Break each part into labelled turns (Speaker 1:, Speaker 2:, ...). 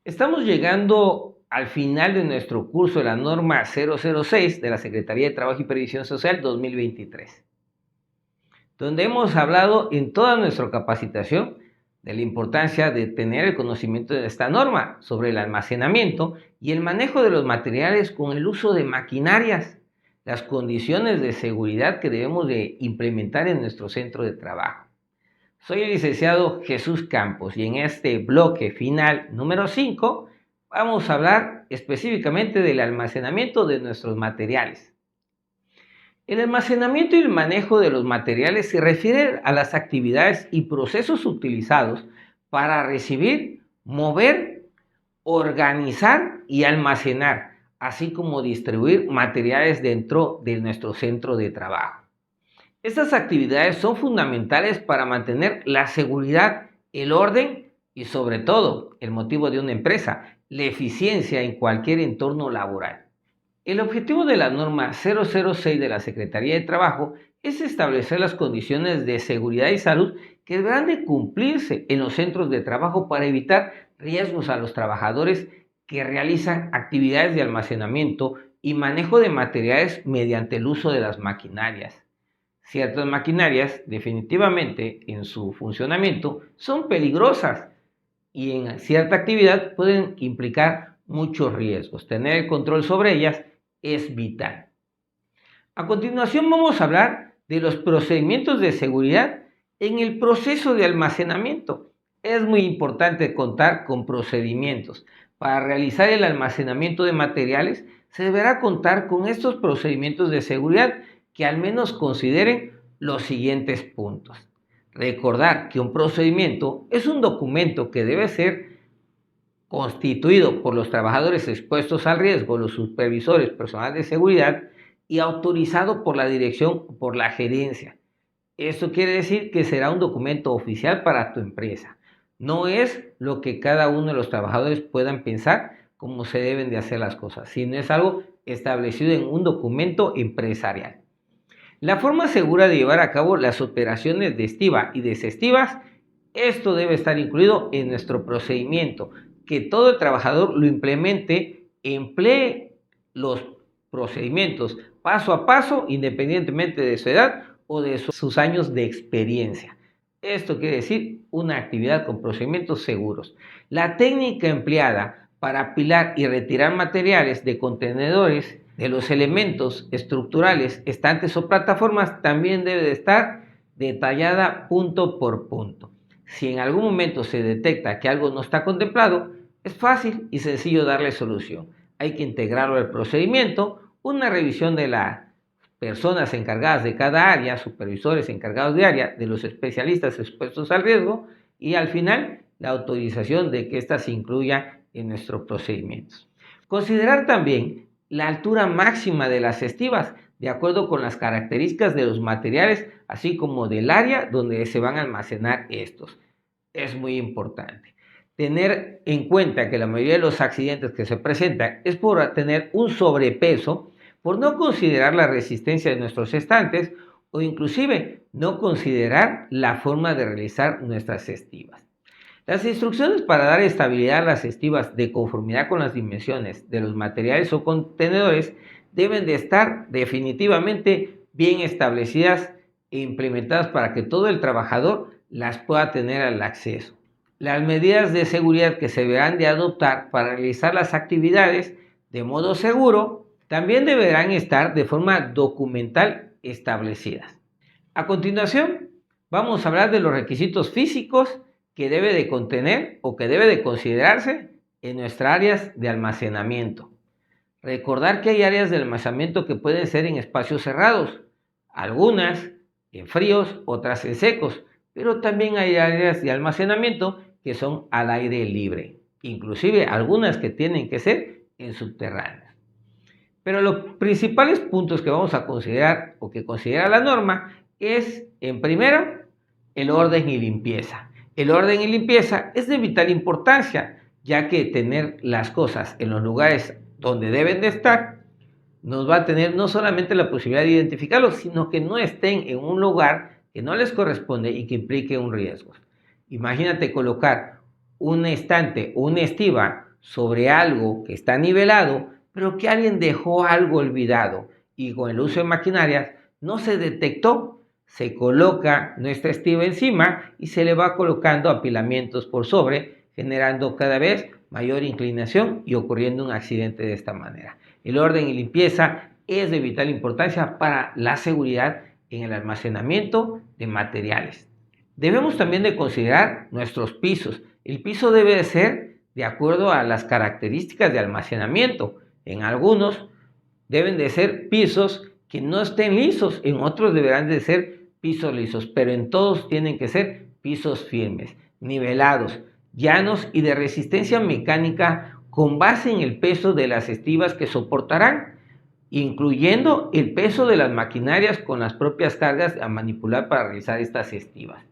Speaker 1: Estamos llegando al final de nuestro curso de la norma 006 de la Secretaría de Trabajo y Previsión Social 2023, donde hemos hablado en toda nuestra capacitación de la importancia de tener el conocimiento de esta norma sobre el almacenamiento y el manejo de los materiales con el uso de maquinarias, las condiciones de seguridad que debemos de implementar en nuestro centro de trabajo. Soy el licenciado Jesús Campos y en este bloque final número 5 vamos a hablar específicamente del almacenamiento de nuestros materiales. El almacenamiento y el manejo de los materiales se refiere a las actividades y procesos utilizados para recibir, mover, organizar y almacenar, así como distribuir materiales dentro de nuestro centro de trabajo. Estas actividades son fundamentales para mantener la seguridad, el orden y sobre todo el motivo de una empresa, la eficiencia en cualquier entorno laboral. El objetivo de la norma 006 de la Secretaría de Trabajo es establecer las condiciones de seguridad y salud que deberán de cumplirse en los centros de trabajo para evitar riesgos a los trabajadores que realizan actividades de almacenamiento y manejo de materiales mediante el uso de las maquinarias. Ciertas maquinarias definitivamente en su funcionamiento son peligrosas y en cierta actividad pueden implicar muchos riesgos. Tener el control sobre ellas es vital. A continuación vamos a hablar de los procedimientos de seguridad en el proceso de almacenamiento. Es muy importante contar con procedimientos. Para realizar el almacenamiento de materiales se deberá contar con estos procedimientos de seguridad que al menos consideren los siguientes puntos. Recordar que un procedimiento es un documento que debe ser constituido por los trabajadores expuestos al riesgo, los supervisores, personal de seguridad y autorizado por la dirección o por la gerencia. Esto quiere decir que será un documento oficial para tu empresa. No es lo que cada uno de los trabajadores puedan pensar cómo se deben de hacer las cosas, sino es algo establecido en un documento empresarial. La forma segura de llevar a cabo las operaciones de estiva y desestivas, esto debe estar incluido en nuestro procedimiento, que todo el trabajador lo implemente, emplee los procedimientos paso a paso, independientemente de su edad o de sus años de experiencia. Esto quiere decir una actividad con procedimientos seguros. La técnica empleada para apilar y retirar materiales de contenedores de los elementos estructurales, estantes o plataformas también debe de estar detallada punto por punto. Si en algún momento se detecta que algo no está contemplado, es fácil y sencillo darle solución. Hay que integrarlo al procedimiento, una revisión de las personas encargadas de cada área, supervisores encargados de área, de los especialistas expuestos al riesgo y al final la autorización de que ésta se incluya en nuestros procedimientos. Considerar también la altura máxima de las estivas, de acuerdo con las características de los materiales, así como del área donde se van a almacenar estos. Es muy importante. Tener en cuenta que la mayoría de los accidentes que se presentan es por tener un sobrepeso, por no considerar la resistencia de nuestros estantes o inclusive no considerar la forma de realizar nuestras estivas. Las instrucciones para dar estabilidad a las estivas de conformidad con las dimensiones de los materiales o contenedores deben de estar definitivamente bien establecidas e implementadas para que todo el trabajador las pueda tener al acceso. Las medidas de seguridad que se deberán de adoptar para realizar las actividades de modo seguro también deberán estar de forma documental establecidas. A continuación, vamos a hablar de los requisitos físicos que debe de contener o que debe de considerarse en nuestras áreas de almacenamiento. Recordar que hay áreas de almacenamiento que pueden ser en espacios cerrados, algunas en fríos, otras en secos, pero también hay áreas de almacenamiento que son al aire libre, inclusive algunas que tienen que ser en subterráneos. Pero los principales puntos que vamos a considerar o que considera la norma es, en primero, el orden y limpieza. El orden y limpieza es de vital importancia, ya que tener las cosas en los lugares donde deben de estar nos va a tener no solamente la posibilidad de identificarlos, sino que no estén en un lugar que no les corresponde y que implique un riesgo. Imagínate colocar un estante o una estiva sobre algo que está nivelado, pero que alguien dejó algo olvidado y con el uso de maquinarias no se detectó, se coloca nuestra estiba encima y se le va colocando apilamientos por sobre, generando cada vez mayor inclinación y ocurriendo un accidente de esta manera. El orden y limpieza es de vital importancia para la seguridad en el almacenamiento de materiales. Debemos también de considerar nuestros pisos. El piso debe de ser de acuerdo a las características de almacenamiento. En algunos deben de ser pisos que no estén lisos, en otros deberán de ser pisos lisos, pero en todos tienen que ser pisos firmes, nivelados, llanos y de resistencia mecánica con base en el peso de las estivas que soportarán, incluyendo el peso de las maquinarias con las propias cargas a manipular para realizar estas estivas.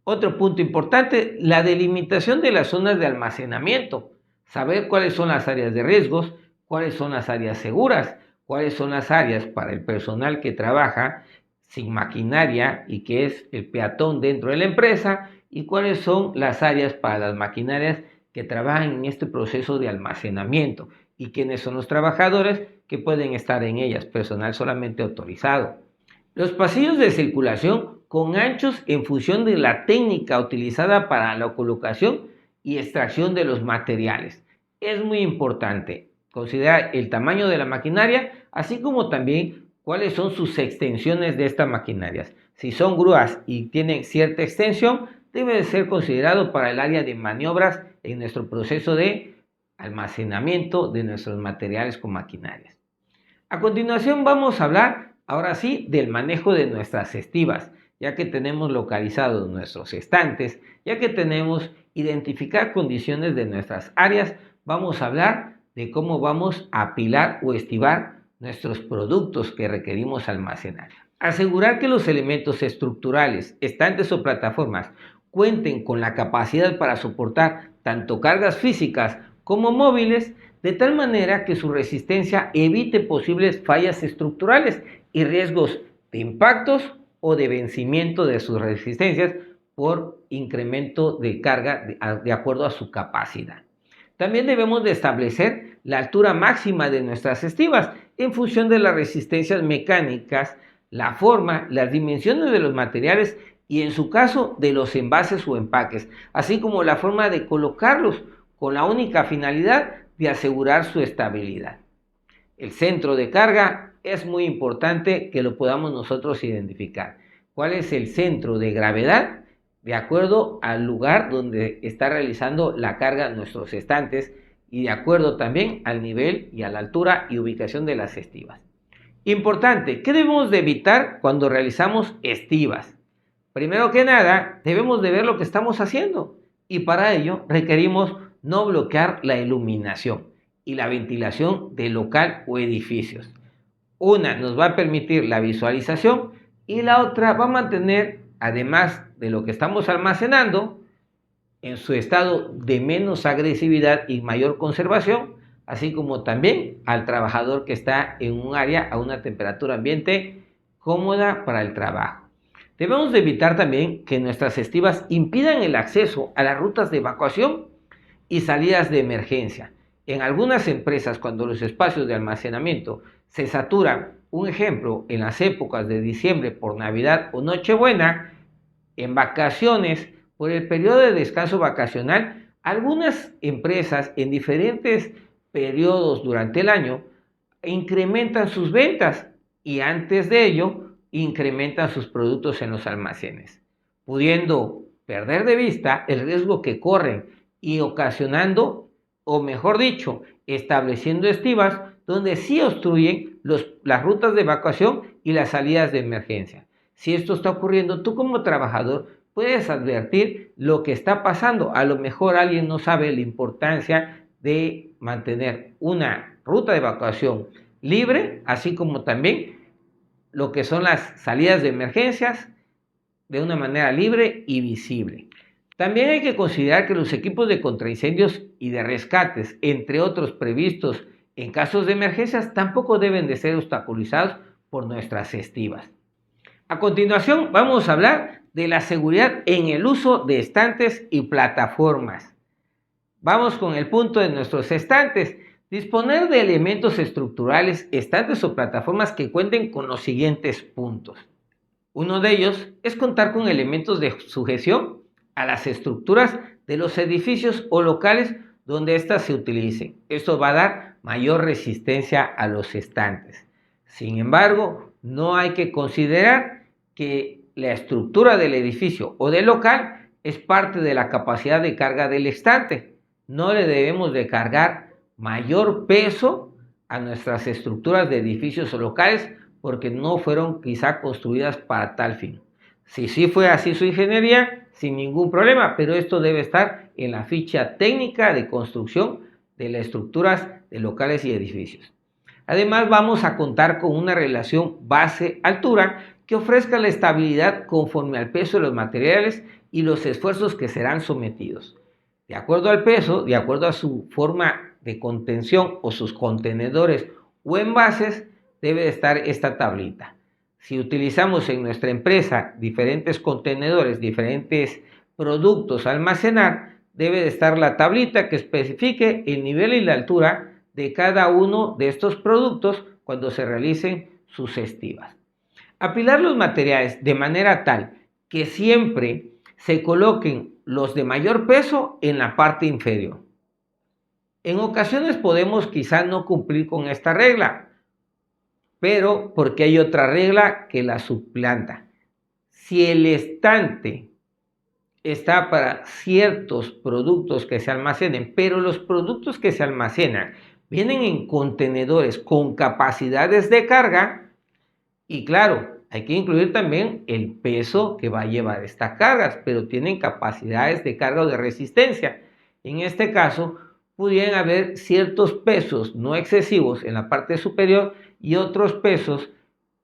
Speaker 1: Otro punto importante, la delimitación de las zonas de almacenamiento, saber cuáles son las áreas de riesgos, cuáles son las áreas seguras, cuáles son las áreas para el personal que trabaja sin maquinaria y que es el peatón dentro de la empresa, y cuáles son las áreas para las maquinarias que trabajan en este proceso de almacenamiento y quiénes son los trabajadores que pueden estar en ellas, personal solamente autorizado. Los pasillos de circulación con anchos en función de la técnica utilizada para la colocación y extracción de los materiales. Es muy importante considerar el tamaño de la maquinaria, así como también cuáles son sus extensiones de estas maquinarias. Si son grúas y tienen cierta extensión, debe de ser considerado para el área de maniobras en nuestro proceso de almacenamiento de nuestros materiales con maquinarias. A continuación vamos a hablar ahora sí del manejo de nuestras estivas, ya que tenemos localizados nuestros estantes, ya que tenemos identificar condiciones de nuestras áreas, vamos a hablar de cómo vamos a apilar o estivar nuestros productos que requerimos almacenar. Asegurar que los elementos estructurales, estantes o plataformas cuenten con la capacidad para soportar tanto cargas físicas como móviles, de tal manera que su resistencia evite posibles fallas estructurales y riesgos de impactos o de vencimiento de sus resistencias por incremento de carga de acuerdo a su capacidad. También debemos de establecer la altura máxima de nuestras estivas en función de las resistencias mecánicas, la forma, las dimensiones de los materiales y en su caso de los envases o empaques, así como la forma de colocarlos con la única finalidad de asegurar su estabilidad. El centro de carga es muy importante que lo podamos nosotros identificar. ¿Cuál es el centro de gravedad? De acuerdo al lugar donde está realizando la carga nuestros estantes y de acuerdo también al nivel y a la altura y ubicación de las estivas. Importante, ¿qué debemos de evitar cuando realizamos estivas? Primero que nada, debemos de ver lo que estamos haciendo y para ello requerimos no bloquear la iluminación y la ventilación del local o edificios. Una nos va a permitir la visualización y la otra va a mantener, además de lo que estamos almacenando, en su estado de menos agresividad y mayor conservación, así como también al trabajador que está en un área a una temperatura ambiente cómoda para el trabajo. Debemos de evitar también que nuestras estivas impidan el acceso a las rutas de evacuación y salidas de emergencia. En algunas empresas, cuando los espacios de almacenamiento se saturan, un ejemplo, en las épocas de diciembre por Navidad o Nochebuena, en vacaciones, por el periodo de descanso vacacional, algunas empresas en diferentes periodos durante el año incrementan sus ventas y antes de ello incrementan sus productos en los almacenes, pudiendo perder de vista el riesgo que corren y ocasionando, o mejor dicho, estableciendo estivas donde sí obstruyen las rutas de evacuación y las salidas de emergencia. Si esto está ocurriendo, tú como trabajador puedes advertir lo que está pasando. A lo mejor alguien no sabe la importancia de mantener una ruta de evacuación libre, así como también lo que son las salidas de emergencias de una manera libre y visible. También hay que considerar que los equipos de contraincendios y de rescates, entre otros previstos en casos de emergencias, tampoco deben de ser obstaculizados por nuestras estivas. A continuación vamos a hablar de la seguridad en el uso de estantes y plataformas. Vamos con el punto de nuestros estantes. Disponer de elementos estructurales, estantes o plataformas que cuenten con los siguientes puntos. Uno de ellos es contar con elementos de sujeción a las estructuras de los edificios o locales donde éstas se utilicen. Esto va a dar mayor resistencia a los estantes. Sin embargo, no hay que considerar que la estructura del edificio o del local es parte de la capacidad de carga del estante. No le debemos de cargar mayor peso a nuestras estructuras de edificios o locales porque no fueron quizá construidas para tal fin. Si sí fue así su ingeniería, sin ningún problema, pero esto debe estar en la ficha técnica de construcción de las estructuras de locales y edificios. Además, vamos a contar con una relación base-altura que ofrezca la estabilidad conforme al peso de los materiales y los esfuerzos que serán sometidos. De acuerdo al peso, de acuerdo a su forma de contención o sus contenedores o envases, debe estar esta tablita. Si utilizamos en nuestra empresa diferentes contenedores, diferentes productos a almacenar, debe de estar la tablita que especifique el nivel y la altura de cada uno de estos productos cuando se realicen sus estivas. Apilar los materiales de manera tal que siempre se coloquen los de mayor peso en la parte inferior. En ocasiones podemos quizá no cumplir con esta regla, pero porque hay otra regla que la suplanta. Si el estante está para ciertos productos que se almacenen, pero los productos que se almacenan vienen en contenedores con capacidades de carga, y claro, hay que incluir también el peso que va a llevar estas cargas, pero tienen capacidades de carga o de resistencia. En este caso, pudieran haber ciertos pesos no excesivos en la parte superior y otros pesos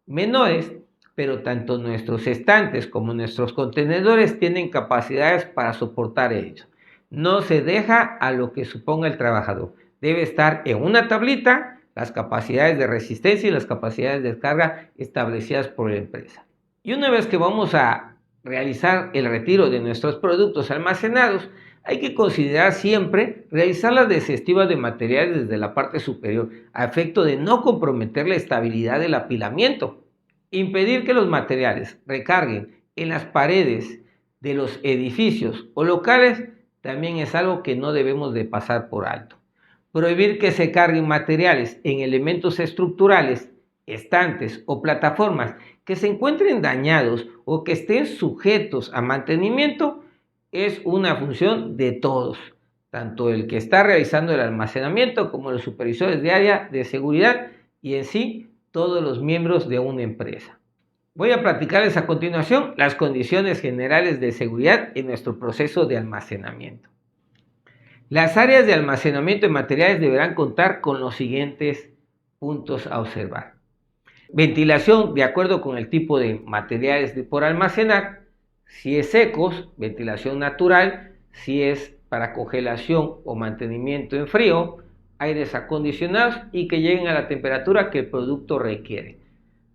Speaker 1: menores, pero tanto nuestros estantes como nuestros contenedores tienen capacidades para soportar ello. No se deja a lo que suponga el trabajador. Debe estar en una tablita las capacidades de resistencia y las capacidades de carga establecidas por la empresa. Y una vez que vamos a realizar el retiro de nuestros productos almacenados, hay que considerar siempre realizar las desestivas de materiales desde la parte superior, a efecto de no comprometer la estabilidad del apilamiento. Impedir que los materiales recarguen en las paredes de los edificios o locales también es algo que no debemos de pasar por alto. Prohibir que se carguen materiales en elementos estructurales, estantes o plataformas que se encuentren dañados o que estén sujetos a mantenimiento es una función de todos, tanto el que está realizando el almacenamiento como los supervisores de área de seguridad y en sí todos los miembros de una empresa. Voy a platicarles a continuación las condiciones generales de seguridad en nuestro proceso de almacenamiento. Las áreas de almacenamiento de materiales deberán contar con los siguientes puntos a observar. Ventilación de acuerdo con el tipo de materiales por almacenar. Si es secos, ventilación natural. Si es para congelación o mantenimiento en frío, aires acondicionados y que lleguen a la temperatura que el producto requiere.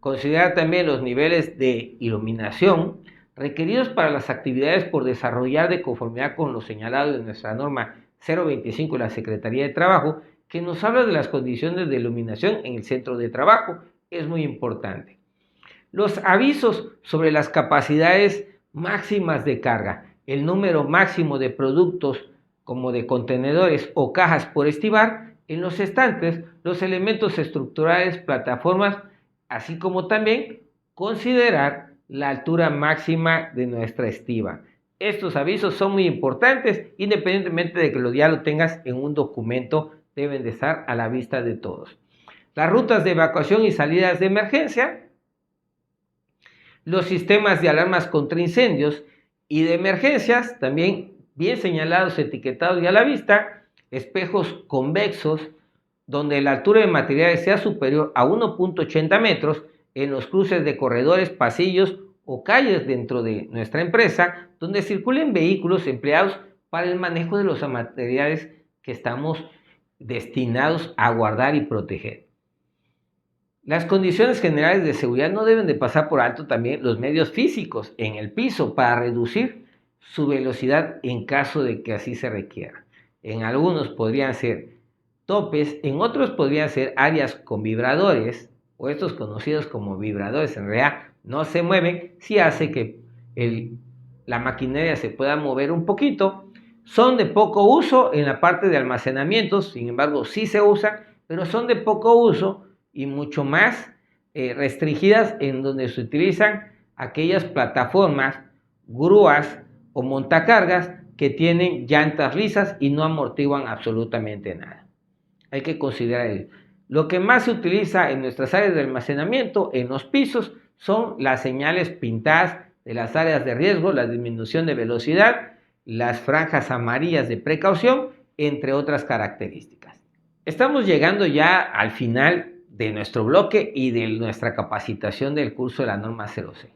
Speaker 1: Considerar también los niveles de iluminación requeridos para las actividades por desarrollar de conformidad con lo señalado en nuestra norma 025 de la Secretaría de Trabajo, que nos habla de las condiciones de iluminación en el centro de trabajo. Es muy importante. Los avisos sobre las capacidades máximas de carga, el número máximo de productos como de contenedores o cajas por estivar en los estantes, los elementos estructurales, plataformas, así como también considerar la altura máxima de nuestra estiva. Estos avisos son muy importantes, independientemente de que ya lo tengas en un documento, deben de estar a la vista de todos. Las rutas de evacuación y salidas de emergencia, los sistemas de alarmas contra incendios y de emergencias, también bien señalados, etiquetados y a la vista, espejos convexos, donde la altura de materiales sea superior a 1.80 metros en los cruces de corredores, pasillos o calles dentro de nuestra empresa, donde circulen vehículos empleados para el manejo de los materiales que estamos destinados a guardar y proteger. Las condiciones generales de seguridad no deben de pasar por alto también los medios físicos en el piso para reducir su velocidad en caso de que así se requiera. en algunos podrían ser topes, en otros podrían ser áreas con vibradores, o estos conocidos como vibradores, en realidad no se mueven, sí hace que la maquinaria se pueda mover un poquito. Son de poco uso en la parte de almacenamiento, sin embargo sí se usan, pero son de poco uso y mucho más restringidas en donde se utilizan aquellas plataformas, grúas o montacargas que tienen llantas lisas y no amortiguan absolutamente nada. Hay que considerar ello. Lo que más se utiliza en nuestras áreas de almacenamiento, en los pisos, son las señales pintadas de las áreas de riesgo, la disminución de velocidad, las franjas amarillas de precaución, entre otras características. Estamos llegando ya al final de nuestro bloque y de nuestra capacitación del curso de la norma 06.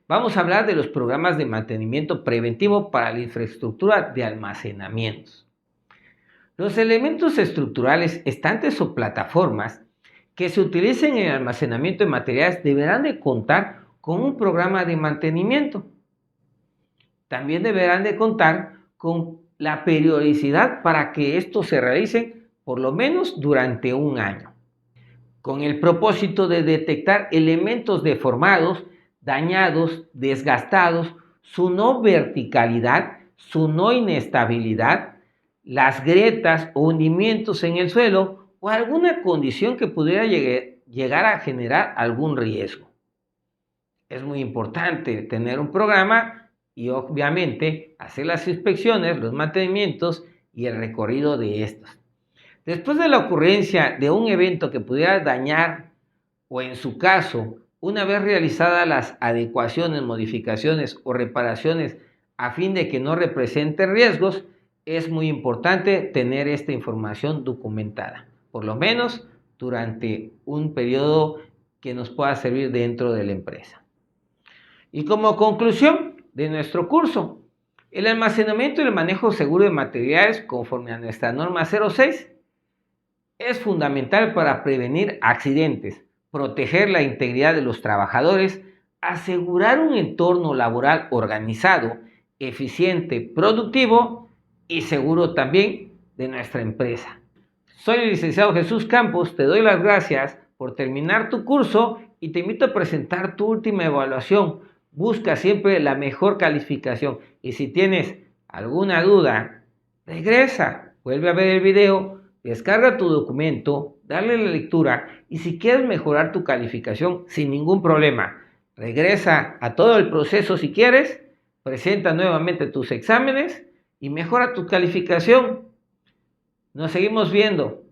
Speaker 1: Vamos a hablar de los programas de mantenimiento preventivo para la infraestructura de almacenamientos. Los elementos estructurales, estantes o plataformas que se utilicen en el almacenamiento de materiales deberán de contar con un programa de mantenimiento. También deberán de contar con la periodicidad para que estos se realicen por lo menos durante un año, con el propósito de detectar elementos deformados, dañados, desgastados, su no verticalidad, su no inestabilidad, las grietas o hundimientos en el suelo o alguna condición que pudiera llegar a generar algún riesgo. Es muy importante tener un programa y obviamente hacer las inspecciones, los mantenimientos y el recorrido de estos. Después de la ocurrencia de un evento que pudiera dañar o en su caso, una vez realizadas las adecuaciones, modificaciones o reparaciones a fin de que no represente riesgos, es muy importante tener esta información documentada, por lo menos durante un periodo que nos pueda servir dentro de la empresa. Y como conclusión de nuestro curso, el almacenamiento y el manejo seguro de materiales conforme a nuestra norma 06 es fundamental para prevenir accidentes, proteger la integridad de los trabajadores, asegurar un entorno laboral organizado, eficiente, productivo y seguro también de nuestra empresa. Soy el licenciado Jesús Campos, te doy las gracias por terminar tu curso y te invito a presentar tu última evaluación. Busca siempre la mejor calificación y si tienes alguna duda, regresa, vuelve a ver el video, descarga tu documento, dale la lectura y si quieres mejorar tu calificación sin ningún problema, regresa a todo el proceso si quieres, presenta nuevamente tus exámenes y mejora tu calificación. Nos seguimos viendo.